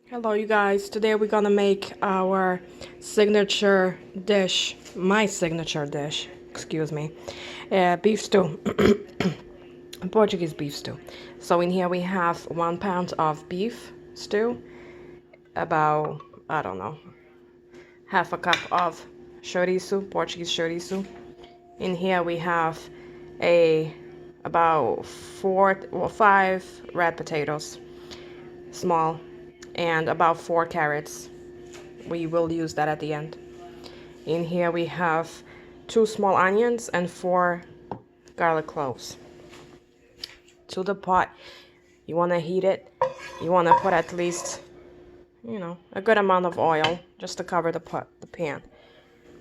Hello, you guys. Today we're gonna make our signature dish, my signature dish, excuse me, beef stew, Portuguese beef stew. So in here we have 1 pound of beef stew, about, I don't know, half a cup of chouriço, Portuguese chouriço. In here we have about 5 red potatoes, small, and about 4 carrots. We will use that at the end. In here we have 2 small onions and 4 garlic cloves. To the pot, you want to heat it. You want to put at least, a good amount of oil just to cover the pan.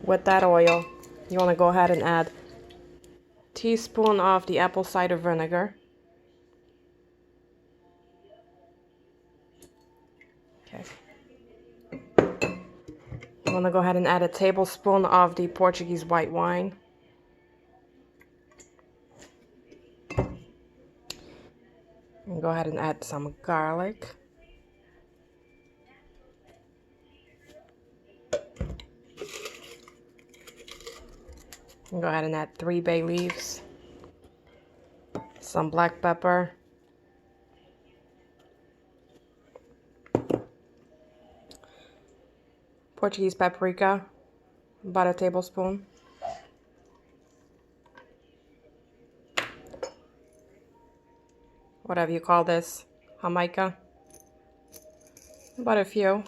With that oil, you want to go ahead and add a teaspoon of the apple cider vinegar. Okay. You want to go ahead and add a tablespoon of the Portuguese white wine. And go ahead and add some garlic. And go ahead and add 3 bay leaves, some black pepper, Portuguese paprika, about a tablespoon, whatever you call this, jamaica, about a few.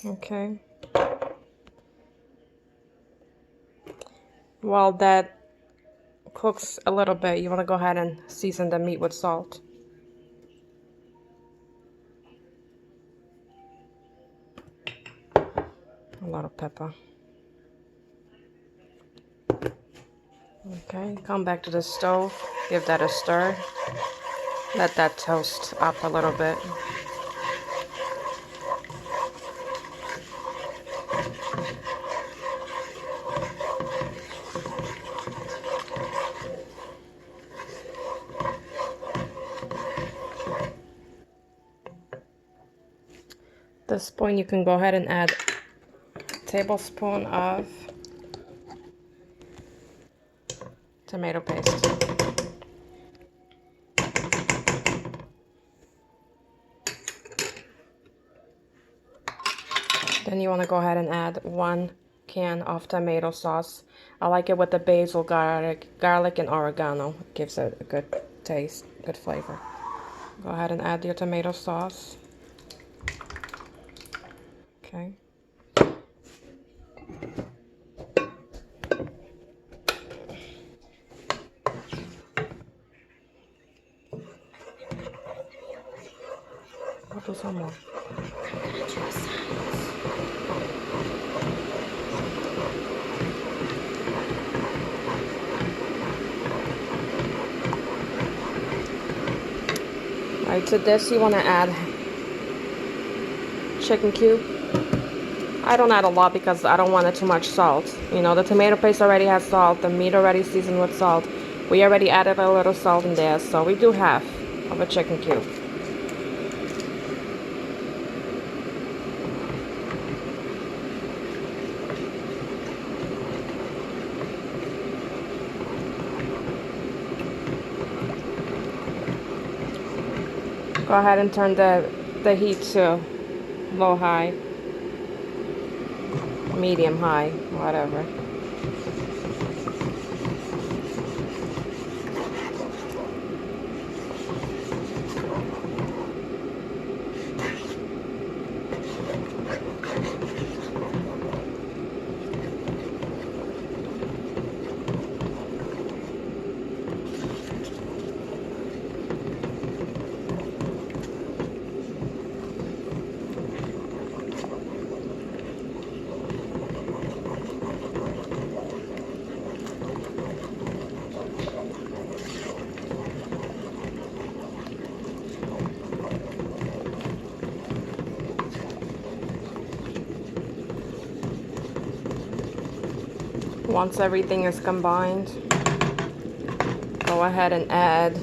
Okay. While that cooks a little bit, you want to go ahead and season the meat with salt. A lot of pepper. Okay, come back to the stove, give that a stir. Let that toast up a little bit. At this point, you can go ahead and add a tablespoon of tomato paste. Then you want to go ahead and add 1 can of tomato sauce. I like it with the basil, garlic and oregano. It gives it a good taste, good flavor. Go ahead and add your tomato sauce. Okay. I'll do some more. Alright, to this you want to add chicken cube. I don't add a lot because I don't want it too much salt. The tomato paste already has salt, the meat already seasoned with salt. We already added a little salt in there, so we do half of a chicken cube. Go ahead and turn the heat to low, high, medium, high, whatever. Once everything is combined, go ahead and add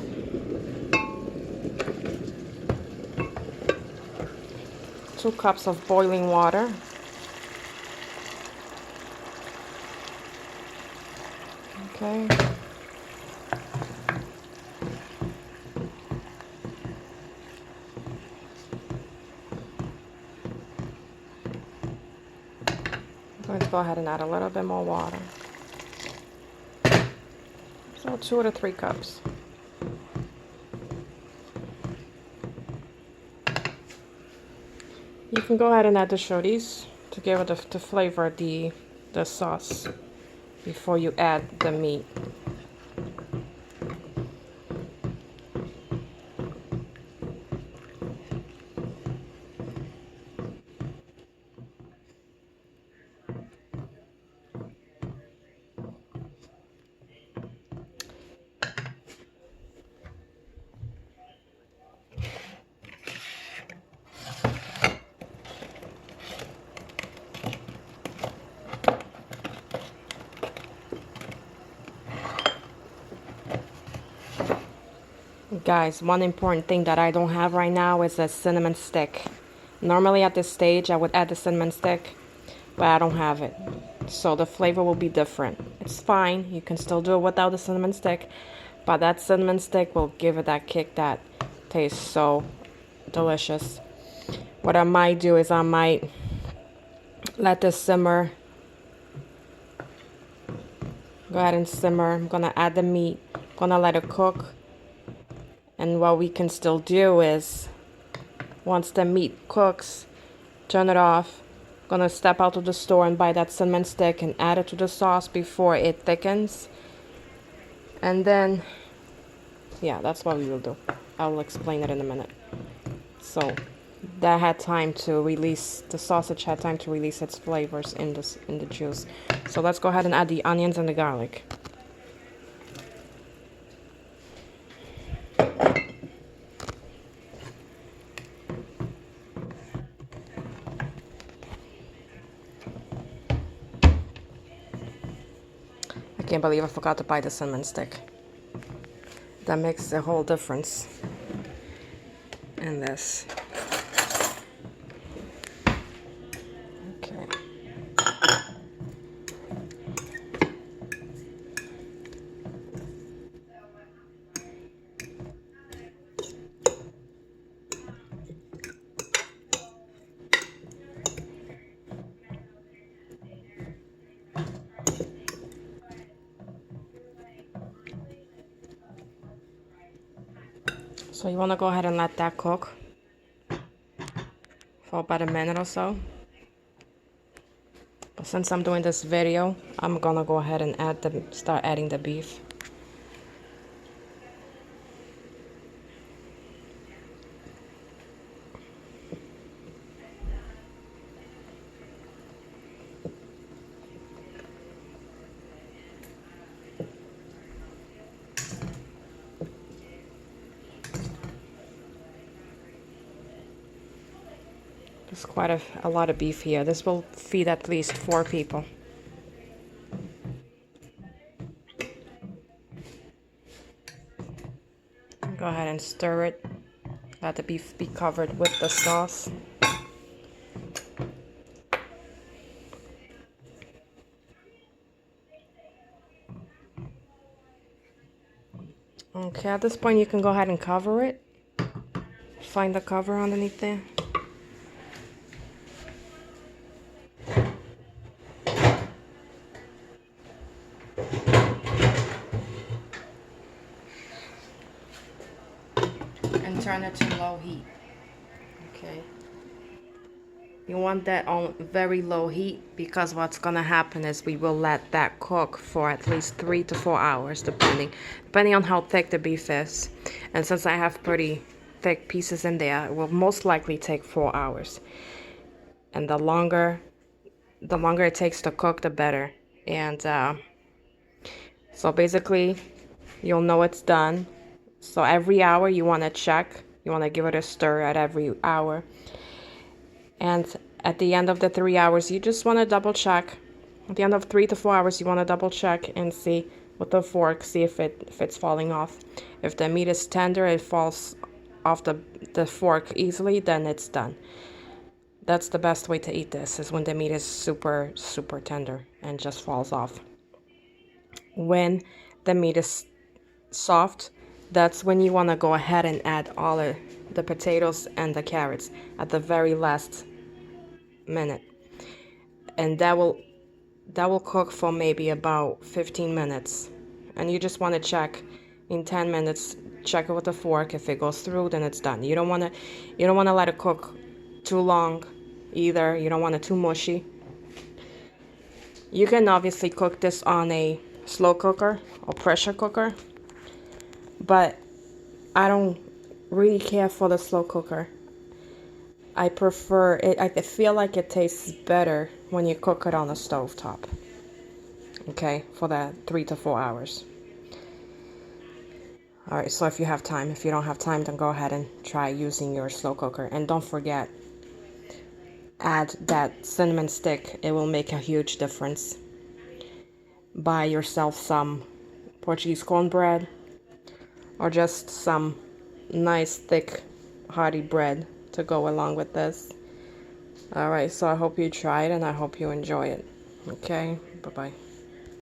2 cups of boiling water. Okay. I'm going to go ahead and add a little bit more water. So 2 to 3 cups. You can go ahead and add the chorizo to give it the flavor, the sauce, before you add the meat. Guys, one important thing that I don't have right now is a cinnamon stick. Normally at this stage I would add the cinnamon stick, but I don't have it. So the flavor will be different. It's fine, you can still do it without the cinnamon stick, but that cinnamon stick will give it that kick that tastes so delicious. What I might do is I might let this simmer. Go ahead and simmer. I'm gonna add the meat. I'm gonna let it cook. And what we can still do is, once the meat cooks, turn it off. I'm gonna step out to the store and buy that cinnamon stick and add it to the sauce before it thickens. And then, yeah, that's what we will do. I'll explain it in a minute. So that had time to release, the sausage had time to release its flavors in the juice. So let's go ahead and add the onions and the garlic. I can't believe I forgot to buy the cinnamon stick. That makes a whole difference in this. Okay. So you want to go ahead and let that cook for about a minute or so. But since I'm doing this video, I'm gonna go ahead and start adding the beef. There's quite a lot of beef here. This will feed at least 4 people. Go ahead and stir it. Let the beef be covered with the sauce. Okay, at this point you can go ahead and cover it. Find the cover underneath there. And turn it to low heat. Okay. You want that on very low heat because what's gonna happen is we will let that cook for at least 3 to 4 hours, depending on how thick the beef is. And since I have pretty thick pieces in there, it will most likely take 4 hours. And the longer it takes to cook, the better. And so basically, you'll know it's done. So every hour you want to check. You want to give it a stir at every hour. And at the end of the 3 hours, you just want to double check. At the end of 3 to 4 hours, you want to double check and see with the fork, see if it's falling off. If the meat is tender, it falls off the fork easily, then it's done. That's the best way to eat this, is when the meat is super, super tender and just falls off. When the meat is soft, that's when you want to go ahead and add all the potatoes and the carrots at the very last minute. And that will cook for maybe about 15 minutes. And you just want to check in 10 minutes, check it with a fork. If it goes through, then it's done. You don't want to let it cook too long either. You don't want it too mushy. You can obviously cook this on a slow cooker or pressure cooker, but I don't really care for the slow cooker. I prefer it. I feel like it tastes better when you cook it on a stove top. Okay, for that 3 to 4 hours. All right, so if you have time, if you don't have time, then go ahead and try using your slow cooker. And don't forget, add that cinnamon stick. It will make a huge difference. Buy yourself some Portuguese cornbread or just some nice thick hearty bread to go along with this. All right, so I hope you try it and I hope you enjoy it. Okay, bye-bye.